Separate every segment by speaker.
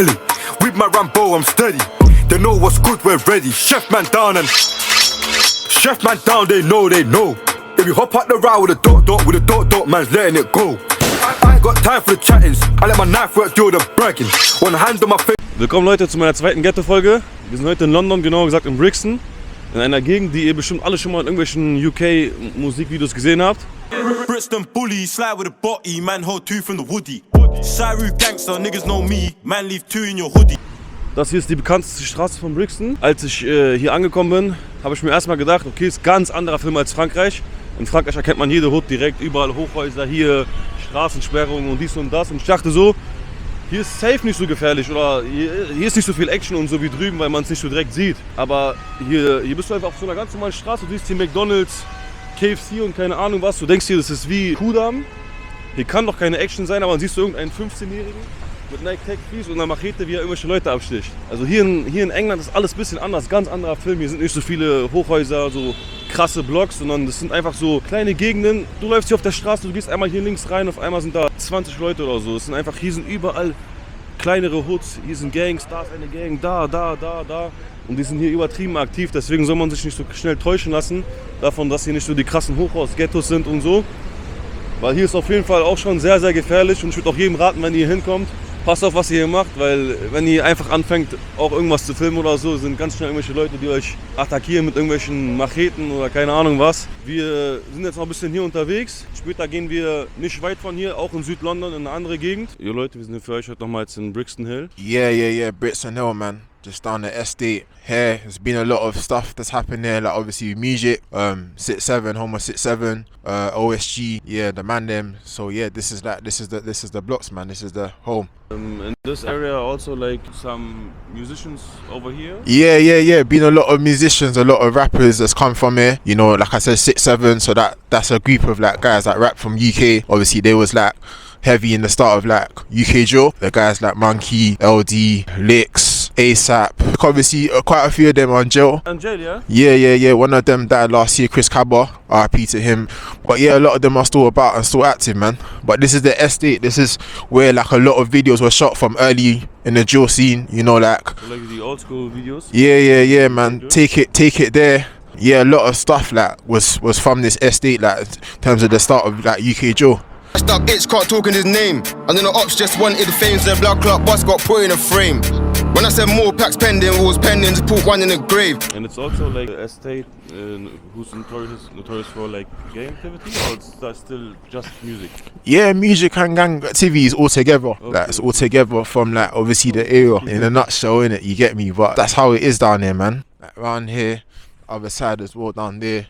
Speaker 1: With my Rambo, I'm steady. They know what's good, we're ready. Chef man down and chef man down, they know. If you hop out the ride with a dot, man's letting it go. I ain't got time for the chattings. I let my knife work, do the bragging. One hand on my face.
Speaker 2: Willkommen Leute zu meiner zweiten Ghetto-Folge. Wir sind heute in London, genauer gesagt in Brixton. In einer Gegend, die ihr bestimmt alle schon mal in irgendwelchen UK-Musikvideos gesehen habt.
Speaker 3: Brixton bully, slide with a body, man hold two from the woody. Shyroof gangster, niggas know me, man leave two in your hoodie.
Speaker 2: Das hier ist die bekannteste Straße von Brixton. Als ich hier angekommen bin, habe ich mir erstmal gedacht, okay, ist ein ganz anderer Film als Frankreich. In Frankreich erkennt man jede Hood direkt, überall Hochhäuser, hier Straßensperrungen und dies und das. Und ich dachte so, hier ist safe nicht so gefährlich oder hier ist nicht so viel Action und so wie drüben, weil man es nicht so direkt sieht. Aber hier bist du einfach auf so einer ganz normalen Straße, du siehst hier McDonald's, KFC und keine Ahnung was. Du denkst hier, das ist wie Kudamm. Hier kann doch keine Action sein, aber dann siehst du irgendeinen 15-Jährigen mit Nike Tech Fleece und einer Machete, wie er irgendwelche Leute absticht. Also hier in England ist alles ein bisschen anders, ganz anderer Film. Hier sind nicht so viele Hochhäuser, so krasse Blocks, sondern das sind einfach so kleine Gegenden. Du läufst hier auf der Straße, du gehst einmal hier links rein, auf einmal sind da 20 Leute oder so. Hier sind überall kleinere Hoods, hier sind Gangs, da ist eine Gang, da. Und die sind hier übertrieben aktiv, deswegen soll man sich nicht so schnell täuschen lassen davon, dass hier nicht so die krassen Hochhaus-Ghettos sind und so. Weil hier ist auf jeden Fall auch schon sehr, sehr gefährlich und ich würde auch jedem raten, wenn ihr hier hinkommt, passt auf, was ihr hier macht, weil wenn ihr einfach anfängt, auch irgendwas zu filmen oder so, sind ganz schnell irgendwelche Leute, die euch attackieren mit irgendwelchen Macheten oder keine Ahnung was. Wir sind jetzt noch ein bisschen hier unterwegs. Später gehen wir nicht weit von hier, auch in Süd-London, in eine andere Gegend. Jo Leute, wir sind hier für euch heute nochmal jetzt in Brixton Hill.
Speaker 4: Yeah, Brixton Hill, man. Just down the estate here. There's been a lot of stuff that's happened there, like obviously music, 6-7, Homo 6-7, OSG, yeah, the man them. So yeah, this is the blocks, man. This is the home.
Speaker 2: In this area also like some musicians over here.
Speaker 4: Yeah. Been a lot of musicians, a lot of rappers that's come from here. You know, like I said, 6-7. So that's a group of like guys that rap from UK. Obviously, they was like heavy in the start of like UK drill. The guys like Monkey, LD, Licks, ASAP. Obviously, quite a few of them are in jail.
Speaker 2: In jail, yeah?
Speaker 4: Yeah. One of them died last year, Chris Cabba. RIP to him. But yeah, a lot of them are still about and still active, man. But this is the estate. This is where like a lot of videos were shot from early in the drill scene. You know, like
Speaker 2: the old school videos.
Speaker 4: Yeah, man. Take it there. Yeah, a lot of stuff like was from this estate, like in terms of the start of like UK drill.
Speaker 5: Stuck itch, can't talk in his name. And then the ops just wanted the fame, so the blood clot bus got put in a frame. When I said more packs pending, was pending to put one in the grave.
Speaker 2: And it's also like an estate who's notorious for like gang activity, or it's still just music?
Speaker 4: Yeah, music and gang activities all together. Okay. Like it's all together from like obviously the area in a nutshell, innit? You get me? But that's how it is down here, man. Like around here, other side as well down there,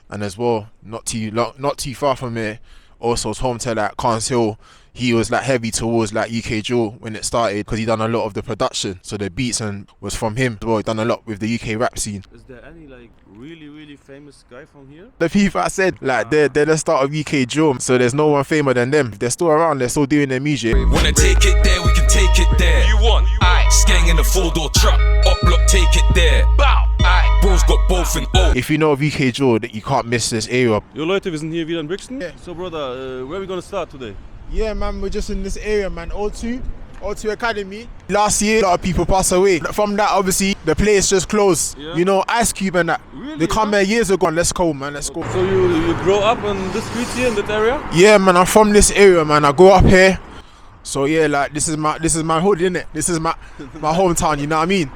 Speaker 4: and as well not too far from here. Also, it's home to like Carnes Hill. He was like heavy towards like UK drill when it started because he done a lot of the production. So the beats and was from him as well. He done a lot with the UK rap scene.
Speaker 2: Is there any like really famous guy from here?
Speaker 4: The people I said like they're the start of UK drill. So there's no one famous than them. They're still around. They're still doing their music.
Speaker 3: Wanna take it there, we can take it there. You want? Aight. Skang in the 4-door truck. Up block, take it there. Bow. Aight. Bro's got both in O.
Speaker 4: If you know of UK drill, that you can't miss this area.
Speaker 2: Jo Leute, wir sind hier wieder in Brixton.
Speaker 4: Yeah.
Speaker 2: So brother, where are we gonna start today?
Speaker 4: Yeah, man, we're just in this area, man. Orte Academy. Last year, a lot of people passed away. From that, obviously, the place just closed. Yeah. You know, Ice Cube and that.
Speaker 2: Really?
Speaker 4: They come here years ago. Let's go, man. Let's go.
Speaker 2: So you grow up in this street here in that area?
Speaker 4: Yeah, man. I'm from this area, man. I grew up here. So yeah, like this is my hood, innit? This is my hometown. You know what I mean?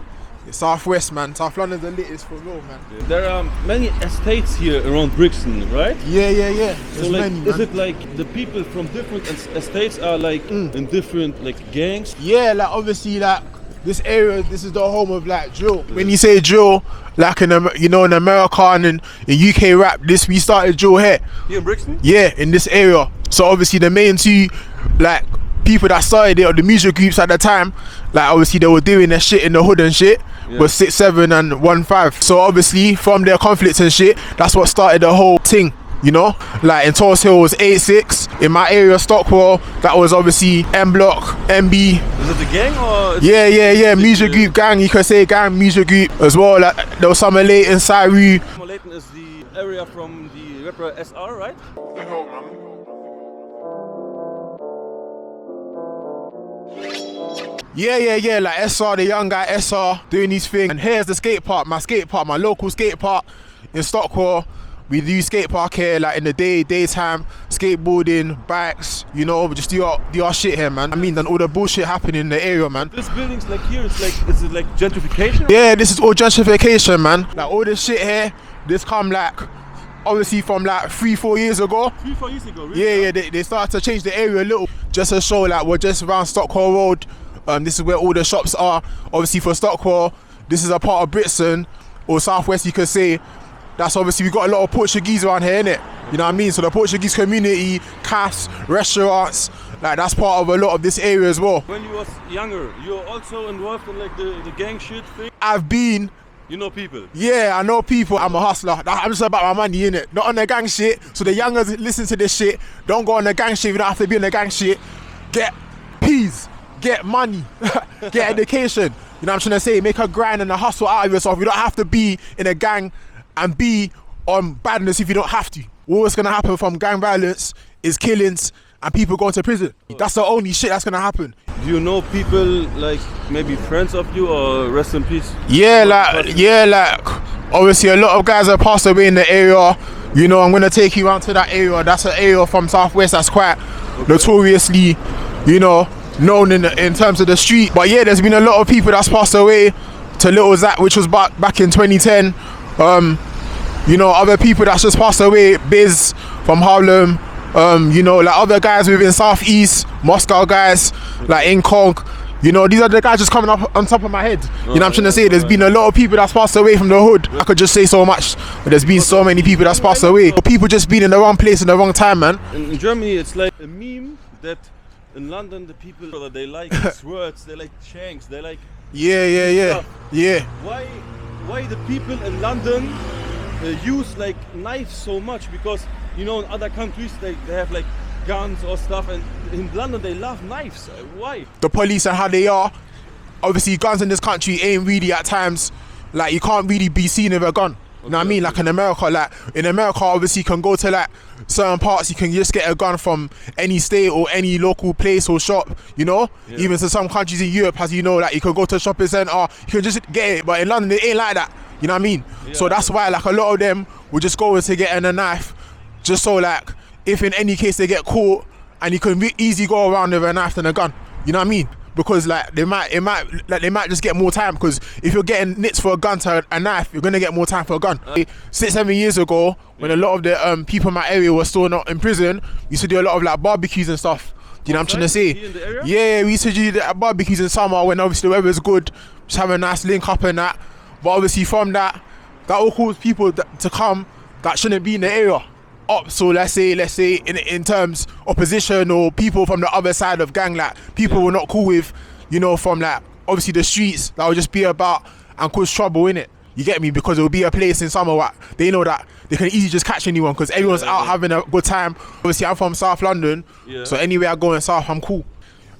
Speaker 4: Southwest, man. South London's the latest for real, man.
Speaker 2: There are many estates here around Brixton, right?
Speaker 4: Yeah.
Speaker 2: So like, many, is it like the people from different estates are like in different like gangs?
Speaker 4: Yeah, like obviously like this area, this is the home of like drill. When you say drill, like in America and in UK rap, we started drill here.
Speaker 2: Here in Brixton?
Speaker 4: Yeah, in this area. So obviously the main two like people that started it, or the music groups at the time, like obviously they were doing their shit in the hood and shit, was 6-7 and 1-5. So obviously from their conflicts and shit, that's what started the whole thing. You know, like in Torres Hill was 8-6. In my area, Stockwell, that was obviously M Block, MB.
Speaker 2: Is it the gang or?
Speaker 4: Yeah. Music group gang. You could say gang music group as well. Like there was Summer Leighton, Cyru.
Speaker 2: Summer Leighton is the area from the rapper SR, right?
Speaker 4: Yeah, like SR, the young guy SR, doing his thing. And here's the skate park, my local skate park in Stockwell. We do skate park here, like in the daytime, skateboarding, bikes, you know, we just do our shit here, man. I mean, then all the bullshit happening in the area, man.
Speaker 2: This building's like here, is it like gentrification?
Speaker 4: Yeah, this is all gentrification, man. Like all this shit here, this come like, obviously from like 3-4 years ago.
Speaker 2: 3-4 years ago, really?
Speaker 4: Yeah, they started to change the area a little, just to show like we're just around Stockwell Road. This is where all the shops are. Obviously for Stockwell, this is a part of Brixton, or Southwest you could say. That's obviously, we got a lot of Portuguese around here, innit? You know what I mean? So the Portuguese community, cafes, restaurants, like that's part of a lot of this area as well.
Speaker 2: When you was younger, you were also involved in like the gang shit thing?
Speaker 4: I've been.
Speaker 2: You know people?
Speaker 4: Yeah, I know people. I'm a hustler. I'm just about my money, innit? Not on the gang shit. So the youngers listen to this shit. Don't go on the gang shit. You don't have to be on the gang shit. Get peas. Get money. Get education. You know what I'm trying to say? Make a grind and a hustle out of yourself. You don't have to be in a gang and be on badness if you don't have to. What's gonna happen from gang violence is killings and people going to prison. That's the only shit that's gonna happen.
Speaker 2: Do you know people like maybe friends of you, or rest in peace?
Speaker 4: Yeah, like obviously a lot of guys have passed away in the area. You know, I'm gonna take you around to that area. That's an area from Southwest that's quite notoriously, you know, known in terms of the street. But yeah, there's been a lot of people that's passed away. To Little Zach, which was back in 2010. You know, other people that's just passed away, Biz from Harlem, you know, like other guys within Southeast, Moscow guys, like in Kong. You know, these are the guys just coming up on top of my head. You know what I'm trying to say? There's been a lot of people that's passed away from the hood. I could just say so much, but there's been so many people that's passed away. People just being in the wrong place in the wrong time, man.
Speaker 2: In Germany, it's like a meme that in London, the people, they like these words, they like shanks, they like...
Speaker 4: Yeah.
Speaker 2: Why the people in London use like knives so much? Because you know in other countries they have like guns or stuff, and in London they love knives. Why? The
Speaker 4: police and how they are. Obviously guns in this country ain't really at times, like you can't really be seen with a gun. You know what I mean? Like in America, obviously you can go to like certain parts, you can just get a gun from any state or any local place or shop, you know? Yeah. Even to some countries in Europe, as you know, like you can go to a shopping centre, you can just get it, but in London it ain't like that, you know what I mean? Yeah. So that's why like a lot of them will just go to getting a knife, just so like, if in any case they get caught, and you can easily go around with a knife than a gun, you know what I mean? Because like they might just get more time, because if you're getting nits for a gun to a knife, you're gonna get more time for a gun. 6-7 years ago, when a lot of the people in my area were still not in prison, we used to do a lot of like barbecues and stuff. Do you know what I'm trying to say? Yeah, we used to do the barbecues in summer when obviously the weather's good, just have a nice link up and that. But obviously from that all caused people to come that shouldn't be in the area. So let's say in terms opposition or people from the other side of gang, like people we're not cool with, you know, from like obviously the streets, that would just be about and cause trouble in it. You get me? Because it will be a place in summer where they know that they can easily just catch anyone, because everyone's out having a good time. Obviously I'm from South London, so anywhere I go in South I'm cool.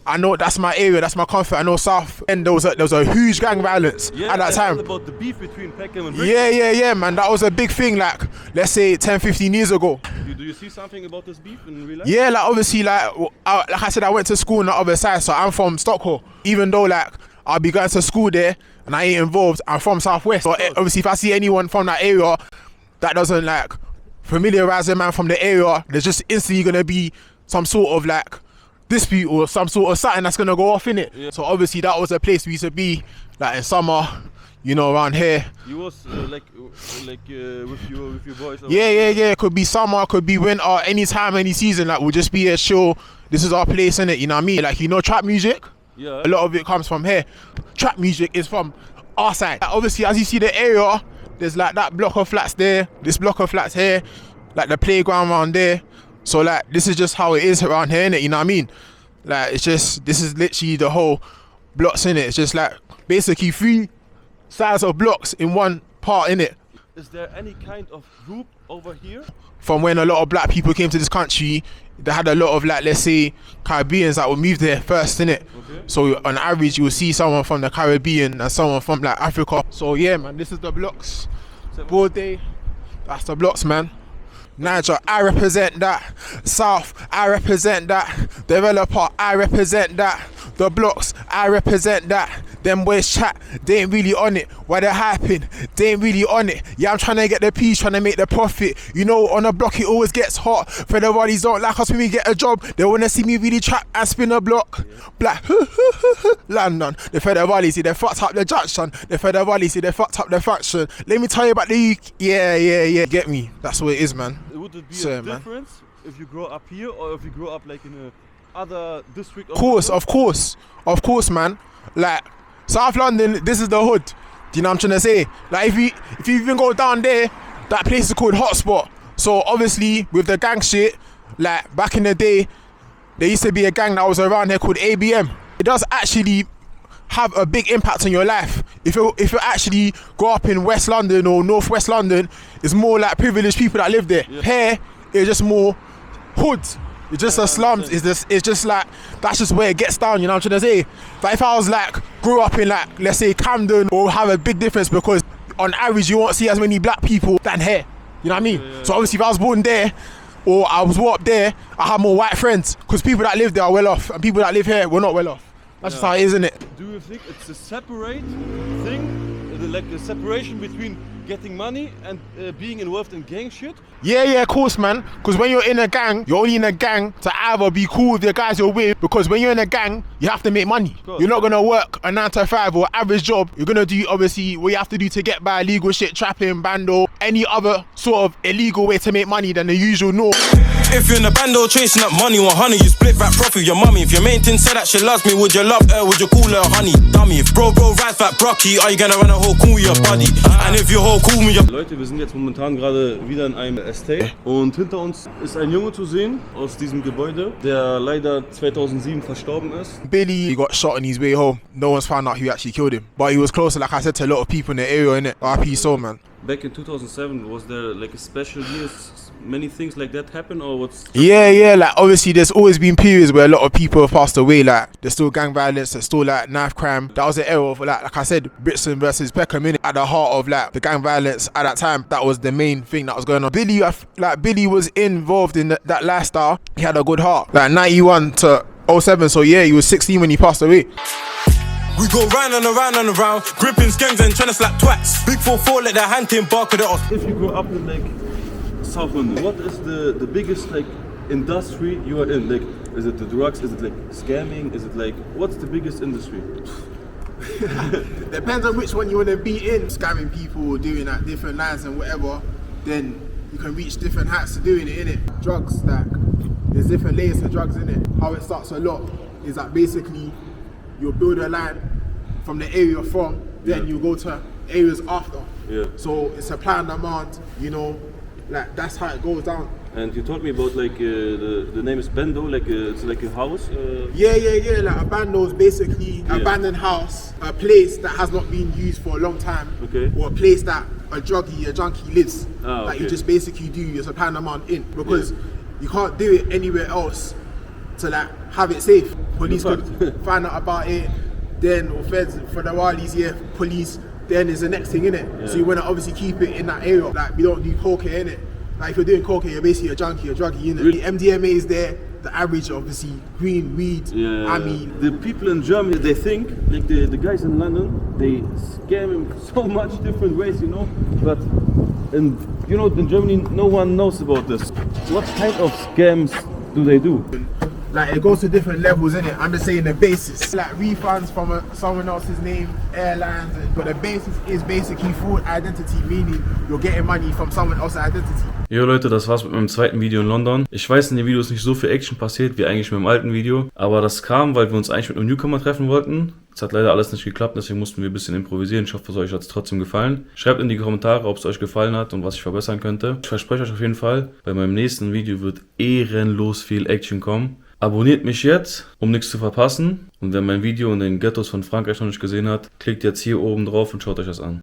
Speaker 4: I know that's my area, that's my comfort. I know South End there was a huge gang violence at that time.
Speaker 2: About the beef between Peckham and Brixton.
Speaker 4: Yeah, man. That was a big thing, like let's say 10-15 years ago.
Speaker 2: Do you see something about this beef in real life?
Speaker 4: Yeah, like obviously like I said, I went to school on the other side, so I'm from Stockwell. Even though like I'll be going to school there and I ain't involved, I'm from Southwest. So obviously if I see anyone from that area that doesn't like familiarise a man from the area, there's just instantly gonna be some sort of like dispute or some sort of something that's gonna go off in it. So obviously that was a place we used to be like in summer, you know, around here.
Speaker 2: You was with your boys?
Speaker 4: Yeah. Could be summer, could be winter, any time, any season. Like we'll just be here, chill. This is our place, innit? You know what I mean? Like, you know, trap music. Yeah. A lot of it comes from here. Trap music is from our side. Like, obviously, as you see the area, there's like that block of flats there, this block of flats here, like the playground around there. So like this is just how it is around here, innit? You know what I mean? Like it's just, this is literally the whole blocks, innit? It's just like basically 3 sides of blocks in one part, innit?
Speaker 2: Is there any kind of group over here?
Speaker 4: From when a lot of black people came to this country, they had a lot of like, let's say, Caribbeans that would move there first, innit? Okay. So on average you will see someone from the Caribbean and someone from like Africa. So yeah, man, this is the blocks. Broad day, that's the blocks, man. Niger, I represent that. South, I represent that. Developer, I represent that. the blocks, I represent that. Them boys chat, they ain't really on it. Why they hyping? They ain't really on it. Yeah, I'm trying to get the peas, trying to make the profit. You know, on the block it always gets hot. Federales don't like us when we get a job. They wanna see me really trap and spin a block. Black, London. The Federales, see they fucked up the junction. The Federales, see they fucked up the faction. Let me tell you about the UK. Yeah. Get me? That's what it is, man.
Speaker 2: Would it be
Speaker 4: So,
Speaker 2: a
Speaker 4: man.
Speaker 2: difference if you grow up here or if you grow up like in a other district?
Speaker 4: Of course, man. Like South London, this is the hood. Do you know what I'm trying to say? Like if you even go down there, that place is called Hotspot. So obviously with the gang shit, like back in the day, there used to be a gang that was around here called ABM. It does actually have a big impact on your life. If you actually grow up in West London or North West London, it's more like privileged people that live there. Here, it's just more hood. It's just the slums. It's just like that's just where it gets down. You know what I'm trying to say? Like if I was like grew up in like let's say Camden, or have a big difference because on average you won't see as many black people than here. You know what I mean? So obviously if I was born there or I was brought up there, I have more white friends because people that live there are well off and people that live here were not well off. That's just how it is, isn't it?
Speaker 2: Do you think it's a separate thing, like a separation between getting money and being involved in gang shit?
Speaker 4: Yeah, of course, man. Because when you're in a gang, you're only in a gang to either be cool with the guys you're with. Because when you're in a gang, you have to make money. You're not gonna work a 9 to 5 or average job. You're gonna do obviously what you have to do to get by illegal shit, trapping, bando, any other sort of illegal way to make money than the usual norm.
Speaker 6: If you're in a bando chasing up money 100, you split that profit with your mummy. If your main thing said that she loves me, would you love her? Would you call her honey? Dummy. If bro rides that brocky, are you gonna run a whole cool with your body? And if you're whole cool with your...
Speaker 2: Leute, wir sind jetzt momentan gerade wieder in einem Estate und hinter uns ist ein Junge zu sehen aus diesem Gebäude, der leider 2007 verstorben ist.
Speaker 4: Billy, he got shot on his way home. No one's found out who actually killed him. But he was closer, like I said, to a lot of people in the area, innit? RP soul, man.
Speaker 2: Back in 2007, was there like a special year? Many things like that happen, or what's?
Speaker 4: Yeah, like obviously there's always been periods where a lot of people have passed away, like there's still gang violence, there's still like knife crime. That was the era of like I said, Brixton versus Peckham, innit? At the heart of like the gang violence at that time. That was the main thing that was going on. Billy was involved in that lifestyle. He had a good heart. Like 91 to 07, so yeah, he was 16 when he passed away.
Speaker 6: We go round and around and around, gripping skanks and trying to slap twats. Big 4-4, let their hand team bark at the off.
Speaker 2: If you grow up in like South London, what is the biggest like industry you are in? Like, is it the drugs? Is it like scamming? Is it like, what's the biggest industry?
Speaker 4: Depends on which one you want to be in. Scamming people, doing like different lines and whatever, then you can reach different heights to doing it, innit? Drugs, like there's different layers to drugs, innit? How it starts a lot is that basically you'll build a line from the area you're from, then you go to areas after. Yeah. So it's supply and demand, you know, like that's how it goes down.
Speaker 2: And you told me about like the name is Bando, like it's like a house.
Speaker 4: Yeah. Like a bando is basically an abandoned house, a place that has not been used for a long time, or a place that a junkie lives. That you just basically do your supply and demand in, because you can't do it anywhere else to like have it safe. Police could find out about it, then or feds for the Wali's, police. Then is the next thing, innit? So you want to obviously keep it in that area. Like we don't do coke, innit? Like if you're doing coke, you're basically a junkie, a druggie, innit? Really? The MDMA is there. The average, obviously, green weed. I mean,
Speaker 2: the people in Germany, they think like the guys in London, they scam in so much different ways, you know. But in Germany, no one knows about this. What kind of scams do they do?
Speaker 4: Like it goes to different levels, innit? I'm just saying the basis. Like refunds from someone else's name, airlines, but the basis is basically fraud identity, meaning you're getting money from someone else's identity.
Speaker 2: Jo Leute, das war's mit meinem zweiten Video in London. Ich weiß, in dem Video ist nicht so viel Action passiert wie eigentlich mit dem alten Video, aber das kam, weil wir uns eigentlich mit einem Newcomer treffen wollten. Es hat leider alles nicht geklappt, deswegen mussten wir ein bisschen improvisieren. Ich hoffe, euch hat es trotzdem gefallen. Schreibt in die Kommentare, ob es euch gefallen hat und was ich verbessern könnte. Ich verspreche euch auf jeden Fall, bei meinem nächsten Video wird ehrenlos viel Action kommen. Abonniert mich jetzt, um nichts zu verpassen. Und wer mein Video in den Ghettos von Frankreich noch nicht gesehen hat, klickt jetzt hier oben drauf und schaut euch das an.